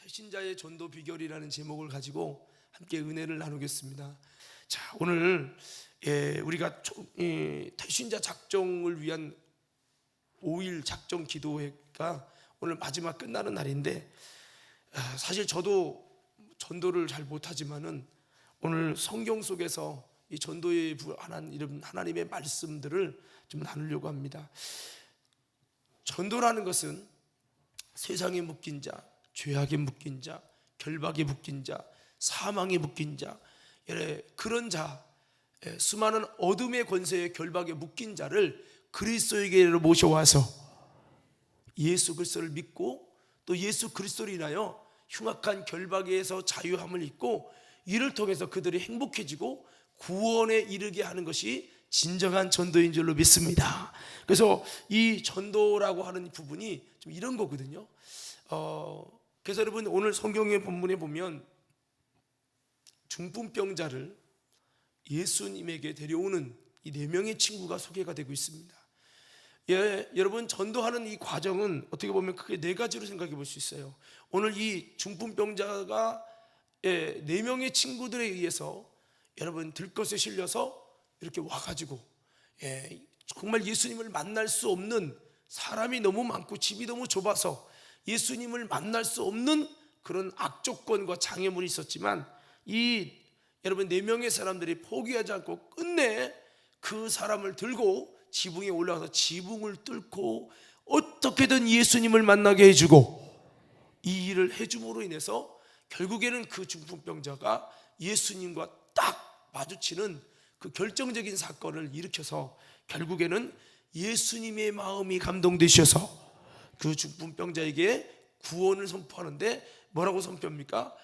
배신자의 전도 비결이라는 제목을 가지고 함께 은혜를 나누겠습니다. 자, 오늘 우리가 배신자 작정을 위한 5일 작정 기도회가 오늘 마지막 끝나는 날인데, 사실 저도 전도를 잘 못하지만은 오늘 성경 속에서 이 전도에 관한 이런 하나님의 말씀들을 좀 나누려고 합니다. 전도라는 것은 세상에 묶인 자, 죄악에 묶인 자, 결박에 묶인 자, 사망에 묶인 자, 그런 자, 수많은 어둠의 권세의 결박에 묶인 자를 그리스도에게로 모셔와서 예수 그리스도를 믿고 또 예수 그리스도로 인하여 흉악한 결박에서 자유함을 입고 이를 통해서 그들이 행복해지고 구원에 이르게 하는 것이 진정한 전도인 줄로 믿습니다. 그래서 이 전도라고 하는 부분이 좀 이런 거거든요. 그래서 여러분, 오늘 성경의 본문에 보면 중풍병자를 예수님에게 데려오는 이 4명의 친구가 소개가 되고 있습니다. 여러분, 전도하는 이 과정은 어떻게 보면 크게 4가지로 생각해 볼 수 있어요. 오늘 이 중풍병자가 4명의 친구들에 의해서 여러분 들것에 실려서 이렇게 와가지고 정말 예수님을 만날 수 없는, 사람이 너무 많고 집이 너무 좁아서 예수님을 만날 수 없는 그런 악조건과 장애물이 있었지만, 이 여러분 4명의 사람들이 포기하지 않고 끝내 그 사람을 들고 지붕에 올라가서 지붕을 뚫고 어떻게든 예수님을 만나게 해주고, 이 일을 해줌으로 인해서 결국에는 그 중풍병자가 예수님과 딱 마주치는 그 결정적인 사건을 일으켜서 결국에는 예수님의 마음이 감동되셔서 그 중풍병자에게 구원을 선포하는데, 뭐라고 선포합니까?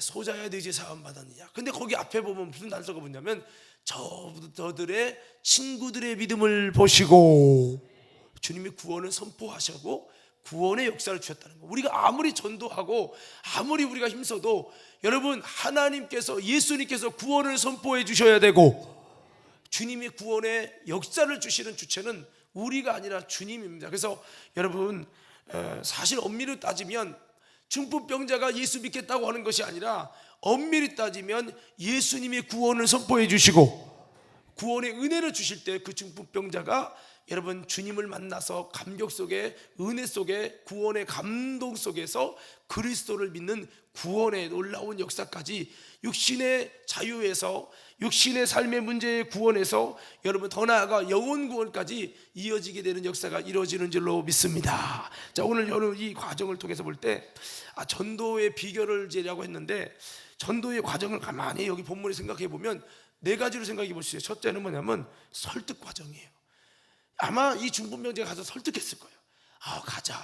소자야 내 죄 사함 받았느냐. 근데 거기 앞에 보면 무슨 단서가 뭐냐면, 저들의 친구들의 믿음을 보시고 주님이 구원을 선포하시고 구원의 역사를 주셨다는 거. 우리가 아무리 전도하고 아무리 우리가 힘써도 여러분, 하나님께서, 예수님께서 구원을 선포해 주셔야 되고, 주님이 구원의 역사를 주시는 주체는 우리가 아니라 주님입니다. 그래서 여러분, 사실 엄밀히 따지면 중풍병자가 예수 믿겠다고 하는 것이 아니라, 엄밀히 따지면 예수님이 구원을 선포해 주시고 구원의 은혜를 주실 때 그 중풍병자가 여러분 주님을 만나서 감격 속에, 은혜 속에, 구원의 감동 속에서 그리스도를 믿는 구원의 놀라운 역사까지, 육신의 자유에서, 육신의 삶의 문제의 구원에서 여러분 더 나아가 영혼 구원까지 이어지게 되는 역사가 이루어지는 줄로 믿습니다. 자, 오늘 여러분 이 과정을 통해서 볼 때 전도의 비결을 제라고 했는데, 전도의 과정을 가만히 여기 본문에 생각해 보면 4가지로 생각해 보시죠. 첫째는 뭐냐면 설득 과정이에요. 아마 이 중풍병자가 가서 설득했을 거예요. 가자,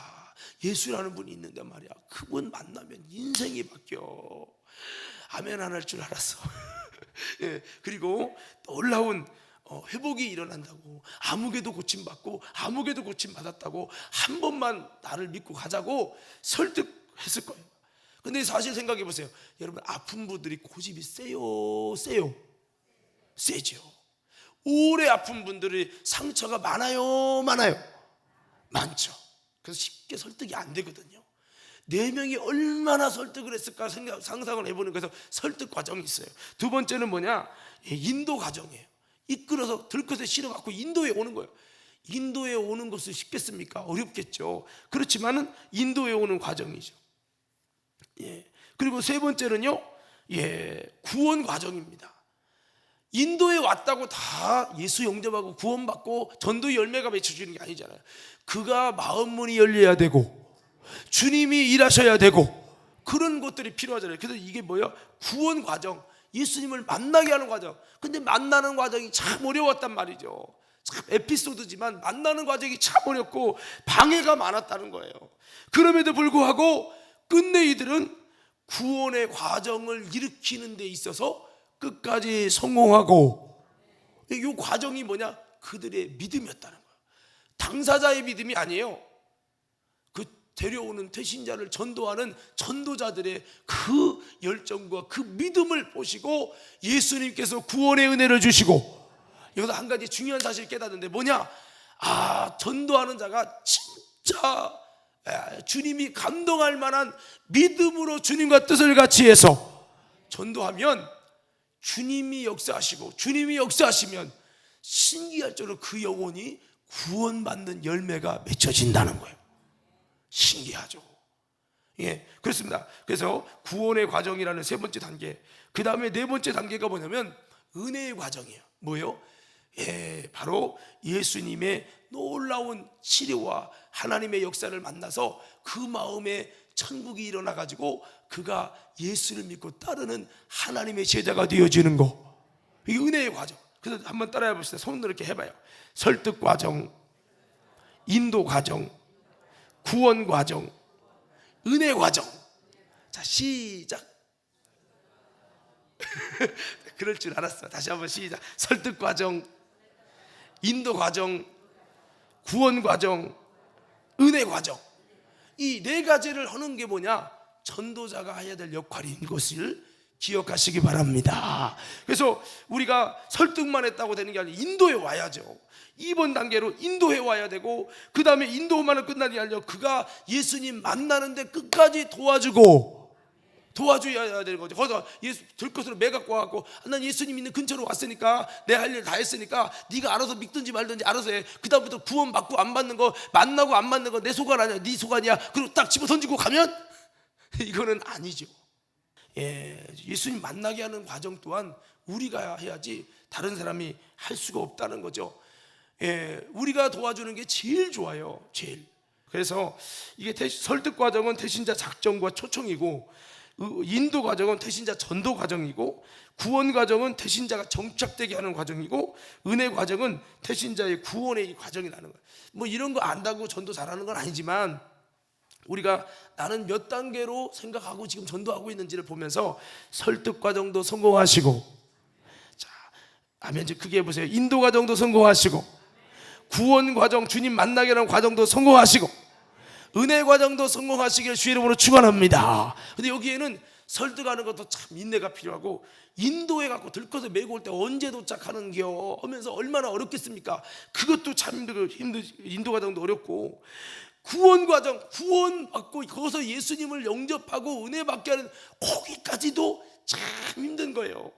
예수라는 분이 있는데 말이야, 그분 만나면 인생이 바뀌어. 아멘 안 할 줄 알았어. 그리고 놀라운 회복이 일어난다고, 아무개도 고침받고 아무개도 고침받았다고, 한 번만 나를 믿고 가자고 설득했을 거예요. 근데 사실 생각해 보세요. 여러분, 아픈 분들이 고집이 세요? 세죠. 오래 아픈 분들이 상처가 많아요? 많죠. 그래서 쉽게 설득이 안 되거든요. 4명이 얼마나 설득을 했을까 상상을 해보는 거에서 설득 과정이 있어요. 두 번째는 뭐냐? 인도 과정이에요. 이끌어서 들것에 실어갖고 인도에 오는 거예요. 인도에 오는 것은 쉽겠습니까? 어렵겠죠. 그렇지만은 인도에 오는 과정이죠. 그리고 세 번째는요, 구원 과정입니다. 인도에 왔다고 다 예수 영접하고 구원받고 전도 열매가 맺혀지는 게 아니잖아요. 그가 마음문이 열려야 되고 주님이 일하셔야 되고 그런 것들이 필요하잖아요. 그래서 이게 뭐예요? 구원 과정, 예수님을 만나게 하는 과정. 근데 만나는 과정이 참 어려웠단 말이죠. 참 에피소드지만 만나는 과정이 참 어렵고 방해가 많았다는 거예요. 그럼에도 불구하고 끝내 이들은 구원의 과정을 일으키는 데 있어서 끝까지 성공하고, 이 과정이 뭐냐? 그들의 믿음이었다는 거예요. 당사자의 믿음이 아니에요. 그 데려오는 태신자를 전도하는 전도자들의 그 열정과 그 믿음을 보시고 예수님께서 구원의 은혜를 주시고, 여기서 한 가지 중요한 사실을 깨닫는데 뭐냐? 전도하는 자가 진짜 주님이 감동할 만한 믿음으로 주님과 뜻을 같이 해서 전도하면 주님이 역사하시고, 주님이 역사하시면 신기할 정도로 그 영혼이 구원받는 열매가 맺혀진다는 거예요. 신기하죠. 예, 그렇습니다. 그래서 구원의 과정이라는 세 번째 단계, 그 다음에 네 번째 단계가 뭐냐면 은혜의 과정이에요. 뭐예요? 예, 바로 예수님의 놀라운 치료와 하나님의 역사를 만나서 그 마음에 천국이 일어나 가지고 그가 예수를 믿고 따르는 하나님의 제자가 되어지는 거, 이게 은혜의 과정. 그래서 한번 따라해 봅시다. 손으로 이렇게 해봐요. 설득 과정, 인도 과정, 구원 과정, 은혜 과정. 자, 시작. 그럴 줄 알았어. 다시 한번 시작. 설득 과정, 인도 과정, 구원 과정, 은혜 과정. 이 네 가지를 하는 게 뭐냐? 전도자가 해야 될 역할인 것을 기억하시기 바랍니다. 그래서 우리가 설득만 했다고 되는 게 아니라 인도에 와야죠. 2번 단계로 인도해 와야 되고, 그 다음에 인도만은 끝나는 게 아니라 그가 예수님 만나는데 끝까지 도와줘야 되는 거죠. 거기서 예수 들것으로 매갖고 와갖고, 난 예수님 있는 근처로 왔으니까 내 할 일 다 했으니까 네가 알아서 믿든지 말든지 알아서 해. 그 다음부터 구원 받고 안 받는 거, 만나고 안 만나는 거 내 소관 아니야, 네 소관이야. 그리고 딱 집어 던지고 가면 이거는 아니죠. 예, 예수님 만나게 하는 과정 또한 우리가 해야지 다른 사람이 할 수가 없다는 거죠. 예, 우리가 도와주는 게 제일 좋아요. 제일. 그래서 이게 설득 과정은 대신자 작정과 초청이고, 인도 과정은 대신자 전도 과정이고, 구원 과정은 대신자가 정착되게 하는 과정이고, 은혜 과정은 대신자의 구원의 과정이라는 거예요. 뭐 이런 거 안다고 전도 잘하는 건 아니지만, 우리가 나는 몇 단계로 생각하고 지금 전도하고 있는지를 보면서 설득 과정도 성공하시고, 자, 아멘. 이제 크게 해보세요. 인도 과정도 성공하시고, 구원 과정, 주님 만나게 하는 과정도 성공하시고, 은혜 과정도 성공하시길 주 이름으로 축원합니다. 근데 여기에는 설득하는 것도 참 인내가 필요하고, 인도해 갖고 들것을 메고 올 때 언제 도착하는겨 하면서 얼마나 어렵겠습니까? 그것도 참 힘들고, 인도 과정도 어렵고, 구원 과정, 구원 받고 거기서 예수님을 영접하고 은혜 받게 하는 거기까지도 참 힘든 거예요.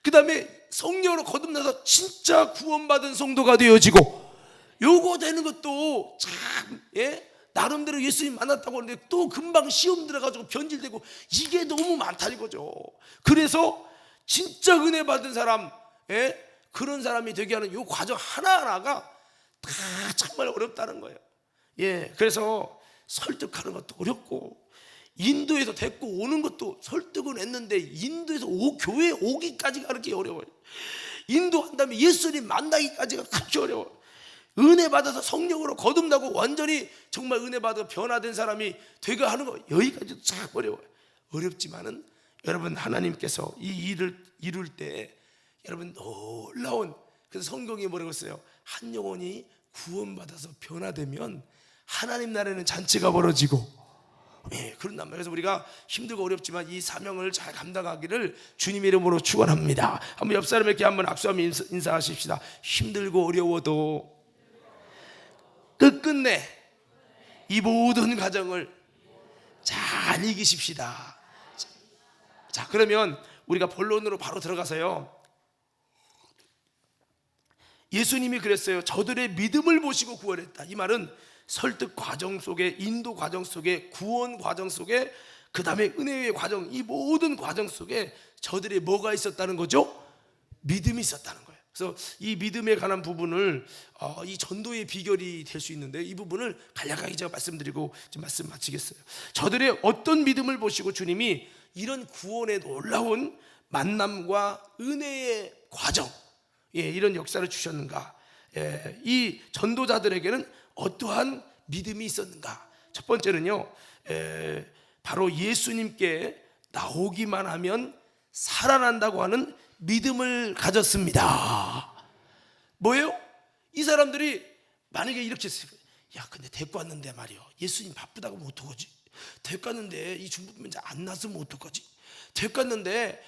그 다음에 성령으로 거듭나서 진짜 구원받은 성도가 되어지고, 요거 되는 것도 참, 예? 나름대로 예수님 만났다고 하는데 또 금방 시험 들어가지고 변질되고, 이게 너무 많다는 거죠. 그래서 진짜 은혜 받은 사람, 예? 그런 사람이 되게 하는 요 과정 하나하나가 다 정말 어렵다는 거예요. 예, 그래서 설득하는 것도 어렵고, 인도에서 데리고 오는 것도 설득은 했는데 인도에서 교회에 오기까지가 그렇게 어려워요. 인도한 다음에 예수님 만나기까지가 그렇게 어려워요. 은혜 받아서 성령으로 거듭나고 완전히 정말 은혜 받아 변화된 사람이 되게 하는 거, 여기까지도 참 어려워요. 어렵지만은 여러분, 하나님께서 이 일을 이룰 때 여러분 놀라운, 그래서 성경이 뭐라고 했어요? 한 영혼이 구원받아서 변화되면 하나님 나라에는 잔치가 벌어지고, 예, 그런단 말이에요. 그래서 우리가 힘들고 어렵지만 이 사명을 잘 감당하기를 주님의 이름으로 축원합니다. 한번 옆 사람에게 한번 악수하며 인사하십시다. 힘들고 어려워도 끝끝내 이 모든 과정을 잘 이기십시다. 자, 그러면 우리가 본론으로 바로 들어가서요, 예수님이 그랬어요. 저들의 믿음을 보시고 구원했다. 이 말은 설득 과정 속에, 인도 과정 속에, 구원 과정 속에, 그 다음에 은혜의 과정, 이 모든 과정 속에 저들의 뭐가 있었다는 거죠? 믿음이 있었다는 거예요. 그래서 이 믿음에 관한 부분을 이 전도의 비결이 될 수 있는데, 이 부분을 간략하게 제가 말씀드리고 말씀 마치겠어요. 저들의 어떤 믿음을 보시고 주님이 이런 구원의 놀라운 만남과 은혜의 과정, 예, 이런 역사를 주셨는가? 예, 이 전도자들에게는 어떠한 믿음이 있었는가? 첫 번째는요, 바로 예수님께 나오기만 하면 살아난다고 하는 믿음을 가졌습니다. 뭐예요? 이 사람들이 만약에 이렇게 했어요. 야, 근데 데리고 왔는데 말이요, 예수님 바쁘다고 하면 어떡하지? 데리고 왔는데 이 중풍 환자 안 났으면 어떡하지? 됐겠는데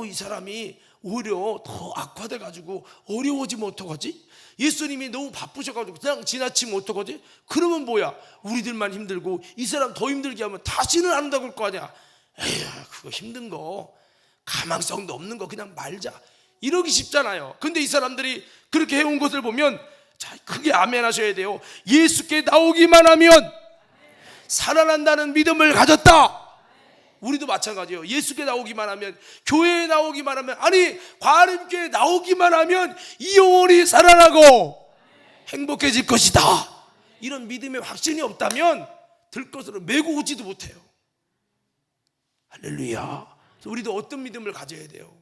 이 사람이 오히려 더 악화돼 가지고 어려워지면 어떡하지? 예수님이 너무 바쁘셔가지고 그냥 지나치면 어떡하지? 그러면 뭐야? 우리들만 힘들고 이 사람 더 힘들게 하면 다시는 안 한다고 할 거 아니야. 에휴, 그거 힘든 거, 가망성도 없는 거 그냥 말자, 이러기 쉽잖아요. 근데 이 사람들이 그렇게 해온 것을 보면, 자, 크게 아멘 하셔야 돼요. 예수께 나오기만 하면 살아난다는 믿음을 가졌다. 우리도 마찬가지예요. 예수께 나오기만 하면, 교회에 나오기만 하면, 아니 과림교회에 나오기만 하면 이 영혼이 살아나고 행복해질 것이다. 이런 믿음의 확신이 없다면 들것으로 메고 오지도 못해요. 할렐루야. 그래서 우리도 어떤 믿음을 가져야 돼요?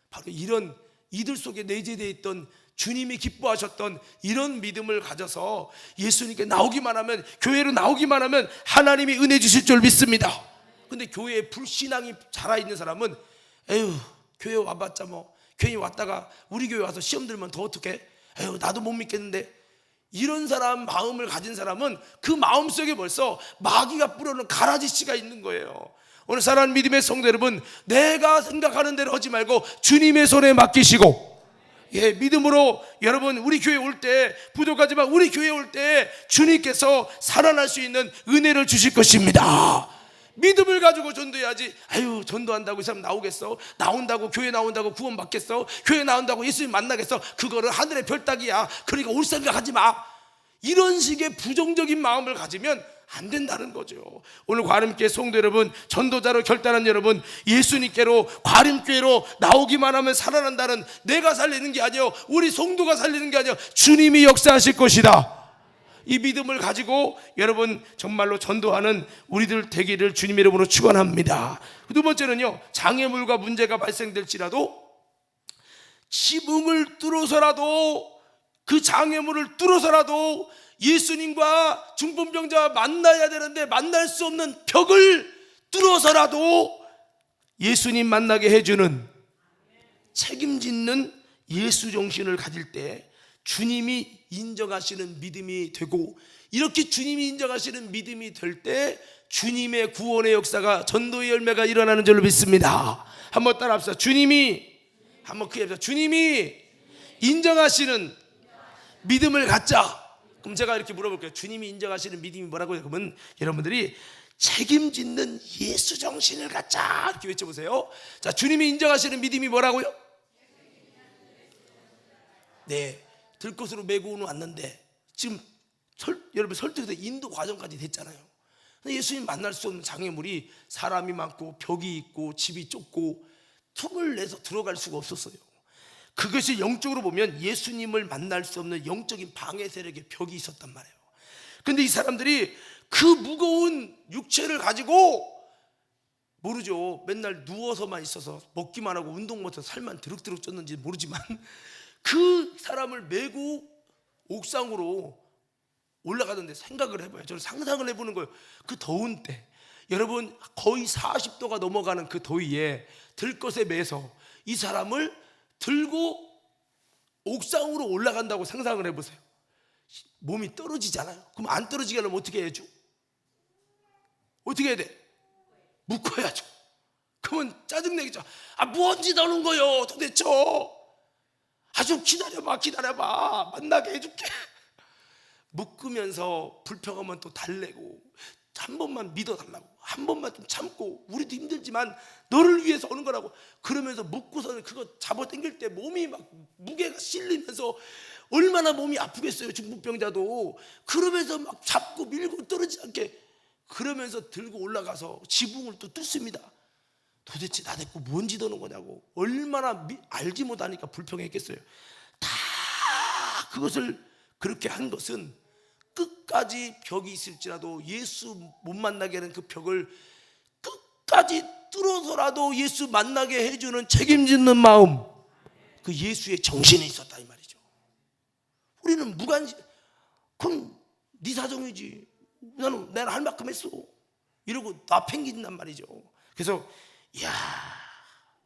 바로 이런 이들 속에 내재되어 있던 주님이 기뻐하셨던 이런 믿음을 가져서 예수님께 나오기만 하면, 교회로 나오기만 하면 하나님이 은혜 주실 줄 믿습니다. 근데 교회에 불신앙이 자라있는 사람은 에휴, 교회 와봤자 뭐, 괜히 왔다가 우리 교회 와서 시험 들면 더 어떡해? 에휴, 나도 못 믿겠는데. 이런 사람 마음을 가진 사람은 그 마음속에 벌써 마귀가 뿌려놓은 가라지씨가 있는 거예요. 오늘 사랑하는 믿음의 성도 여러분, 내가 생각하는 대로 하지 말고 주님의 손에 맡기시고, 믿음으로 여러분, 우리 교회 올 때 부족하지만 우리 교회 올 때 주님께서 살아날 수 있는 은혜를 주실 것입니다. 믿음을 가지고 전도해야지. 아유, 전도한다고 이 사람 나오겠어? 나온다고, 교회 나온다고 구원 받겠어? 교회 나온다고 예수님 만나겠어? 그거를 하늘의 별 따기야. 그러니까 올 생각하지 마. 이런 식의 부정적인 마음을 가지면 안 된다는 거죠. 오늘 과림교회 성도 여러분, 전도자로 결단한 여러분, 예수님께로 과림교회로 나오기만 하면 살아난다는, 내가 살리는 게 아니요, 우리 성도가 살리는 게 아니요, 주님이 역사하실 것이다. 이 믿음을 가지고 여러분 정말로 전도하는 우리들 되기를 주님 이름으로 축원합니다. 두 번째는요, 장애물과 문제가 발생될지라도 지붕을 뚫어서라도, 그 장애물을 뚫어서라도 예수님과 중풍병자와 만나야 되는데 만날 수 없는 벽을 뚫어서라도 예수님 만나게 해주는, 책임짓는 예수 정신을 가질 때 주님이 인정하시는 믿음이 되고, 이렇게 주님이 인정하시는 믿음이 될 때 주님의 구원의 역사가, 전도의 열매가 일어나는 줄로 믿습니다. 한번 따라 합시다. 주님이, 한번 크게 합시다. 주님이 인정하시는 믿음을 갖자. 그럼 제가 이렇게 물어볼게요. 주님이 인정하시는 믿음이 뭐라고요? 그러면 여러분들이 책임짓는 예수 정신을 갖자, 이렇게 외쳐보세요. 자, 주님이 인정하시는 믿음이 뭐라고요? 네, 들것으로 메고 왔는데 지금 여러분 설득해서 인도 과정까지 됐잖아요. 예수님 만날 수 없는 장애물이, 사람이 많고 벽이 있고 집이 좁고 틈을 내서 들어갈 수가 없었어요. 그것이 영적으로 보면 예수님을 만날 수 없는 영적인 방해 세력의 벽이 있었단 말이에요. 근데 이 사람들이 그 무거운 육체를 가지고, 모르죠, 맨날 누워서만 있어서 먹기만 하고 운동 못해서 살만 드륵드륵 쪘는지 모르지만 그 사람을 메고 옥상으로 올라가던데, 생각을 해봐요. 저는 상상을 해보는 거예요. 그 더운 때, 여러분 거의 40도가 넘어가는 그 더위에 들것에 매서 이 사람을 들고 옥상으로 올라간다고 상상을 해보세요. 몸이 떨어지잖아요. 그럼 안 떨어지게 하려면 어떻게 해야죠? 어떻게 해야 돼? 묶어야죠. 그러면 짜증내겠죠. 아, 뭔 짓 하는 거요 도대체? 아, 좀 기다려봐, 만나게 해줄게. 묶으면서 불평하면 또 달래고, 한 번만 믿어달라고, 한 번만 좀 참고, 우리도 힘들지만 너를 위해서 오는 거라고, 그러면서 묶고서는 그거 잡아당길 때 몸이 막 무게가 실리면서 얼마나 몸이 아프겠어요, 중풍병자도. 그러면서 막 잡고 밀고 떨어지지 않게, 그러면서 들고 올라가서 지붕을 또 뚫습니다. 도대체 나 데리고 뭔 짓 하는 거냐고, 얼마나 알지 못하니까 불평했겠어요. 다 그것을 그렇게 한 것은 끝까지 벽이 있을지라도 예수 못 만나게 하는 그 벽을 끝까지 뚫어서라도 예수 만나게 해주는 책임짓는 마음, 그 예수의 정신이 있었다 이 말이죠. 우리는 무관심, 그럼 네 사정이지, 나는 내가 할 만큼 했어, 이러고 나 팽긴단 말이죠. 그래서 이야,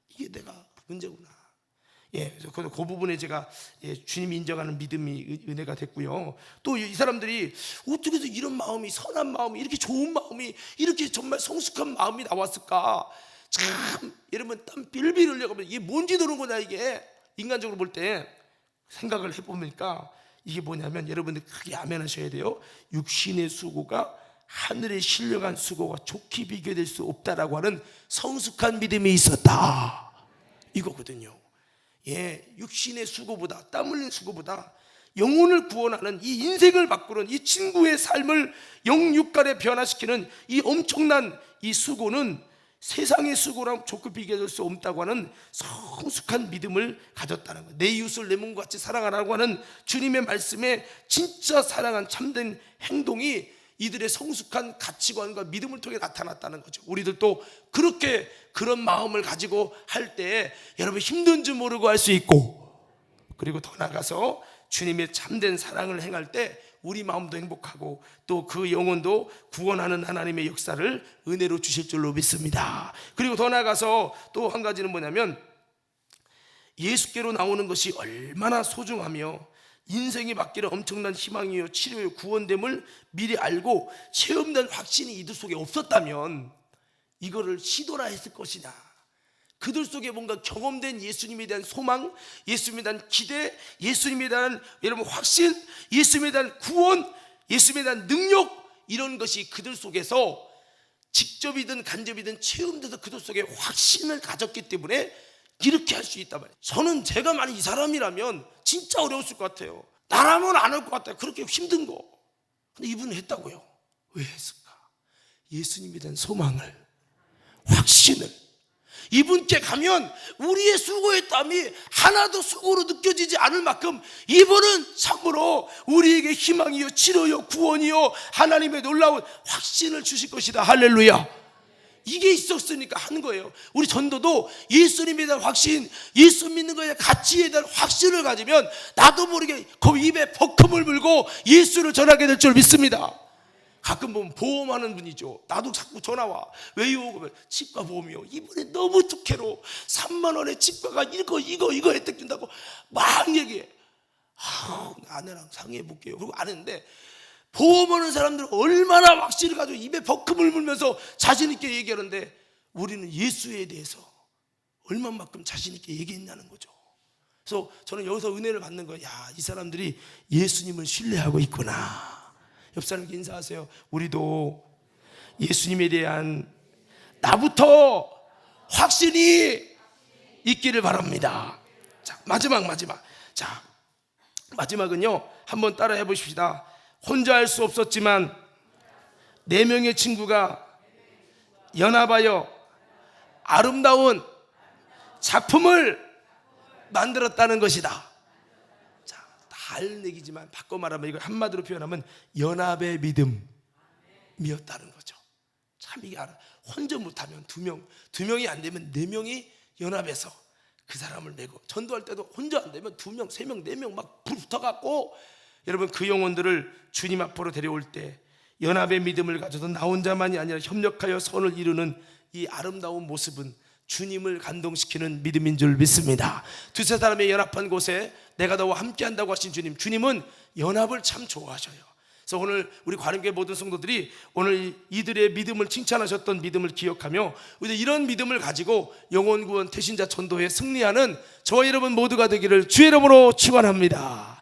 이게 내가 문제구나. 그래서 그 부분에 제가 주님이 인정하는 믿음이 은혜가 됐고요. 또 이 사람들이 어떻게 해서 이런 마음이, 선한 마음이, 이렇게 좋은 마음이, 이렇게 정말 성숙한 마음이 나왔을까? 참 여러분 땀 빌빌 흘려가면 이게 뭔지 도는 거냐. 이게 인간적으로 볼 때 생각을 해보니까 이게 뭐냐면 여러분들 크게 아멘하셔야 돼요. 육신의 수고가 하늘의 신령한 수고가 좋게 비교될 수 없다라고 하는 성숙한 믿음이 있었다, 이거거든요. 예, 육신의 수고보다, 땀 흘린 수고보다 영혼을 구원하는 이 인생을 바꾸는 이 친구의 삶을 영육간에 변화시키는 이 엄청난 이 수고는 세상의 수고랑 좋게 비교될 수 없다고 하는 성숙한 믿음을 가졌다는 거예요. 내 이웃을 내 몸과 같이 사랑하라고 하는 주님의 말씀에 진짜 사랑한 참된 행동이 이들의 성숙한 가치관과 믿음을 통해 나타났다는 거죠. 우리들도 그렇게 그런 마음을 가지고 할 때 여러분 힘든 줄 모르고 할 수 있고, 그리고 더 나아가서 주님의 참된 사랑을 행할 때 우리 마음도 행복하고 또 그 영혼도 구원하는 하나님의 역사를 은혜로 주실 줄로 믿습니다. 그리고 더 나아가서 또 한 가지는 뭐냐면 예수께로 나오는 것이 얼마나 소중하며 인생이 바뀌는 엄청난 희망이요 치료요 구원됨을 미리 알고 체험된 확신이 이들 속에 없었다면 이거를 시도나 했을 것이냐. 그들 속에 뭔가 경험된 예수님에 대한 소망, 예수님에 대한 기대, 예수님에 대한 여러분 확신, 예수님에 대한 구원, 예수님에 대한 능력, 이런 것이 그들 속에서 직접이든 간접이든 체험돼서 그들 속에 확신을 가졌기 때문에 이렇게 할 수 있단 말이에요. 저는 제가 만약 이 사람이라면 진짜 어려웠을 것 같아요. 나라면 안 할 것 같아요. 그렇게 힘든 거. 근데 이분은 했다고요. 왜 했을까? 예수님에 대한 소망을, 확신을. 이분께 가면 우리의 수고의 땀이 하나도 수고로 느껴지지 않을 만큼 이분은 참으로 우리에게 희망이요 치료요 구원이요 하나님의 놀라운 확신을 주실 것이다. 할렐루야. 이게 있었으니까 하는 거예요. 우리 전도도 예수님에 대한 확신, 예수 믿는 것에 가치에 대한 확신을 가지면 나도 모르게 그 입에 버금을 물고 예수를 전하게 될 줄 믿습니다. 가끔 보면 보험하는 분이죠. 나도 자꾸 전화와. 왜요? 그러면 치과 보험이요. 이번에 너무 특혜로 3만 원의 치과가 이거 혜택 준다고 막 얘기해. 아내랑 상의해 볼게요. 그리고 안 했는데 보험하는 사람들은 얼마나 확신을 가지고 입에 버금을 물면서 자신 있게 얘기하는데 우리는 예수에 대해서 얼마만큼 자신 있게 얘기했냐는 거죠. 그래서 저는 여기서 은혜를 받는 거예요. 야, 이 사람들이 예수님을 신뢰하고 있구나. 옆 사람께 인사하세요. 우리도 예수님에 대한 나부터 확신이 있기를 바랍니다. 자, 마지막. 자, 마지막은요, 한번 따라 해보십시다. 혼자 할 수 없었지만 4명의 친구가 연합하여 아름다운 작품을 만들었다는 것이다. 자, 달 얘기지만 바꿔 말하면 이걸 한마디로 표현하면 연합의 믿음이었다는 거죠. 참 이게 혼자 못하면 두 명이 안 되면 4명이 연합해서 그 사람을 메고, 전도할 때도 혼자 안 되면 2명, 3명, 4명 막 붙어갖고 여러분 그 영혼들을 주님 앞으로 데려올 때 연합의 믿음을 가져서 나 혼자만이 아니라 협력하여 선을 이루는 이 아름다운 모습은 주님을 감동시키는 믿음인 줄 믿습니다. 두세 사람의 연합한 곳에 내가 너와 함께한다고 하신 주님은 연합을 참 좋아하셔요. 그래서 오늘 우리 관음교회 모든 성도들이 오늘 이들의 믿음을 칭찬하셨던 믿음을 기억하며 이런 믿음을 가지고 영혼 구원 태신자 전도에 승리하는 저와 여러분 모두가 되기를 주의 이름으로 축원합니다.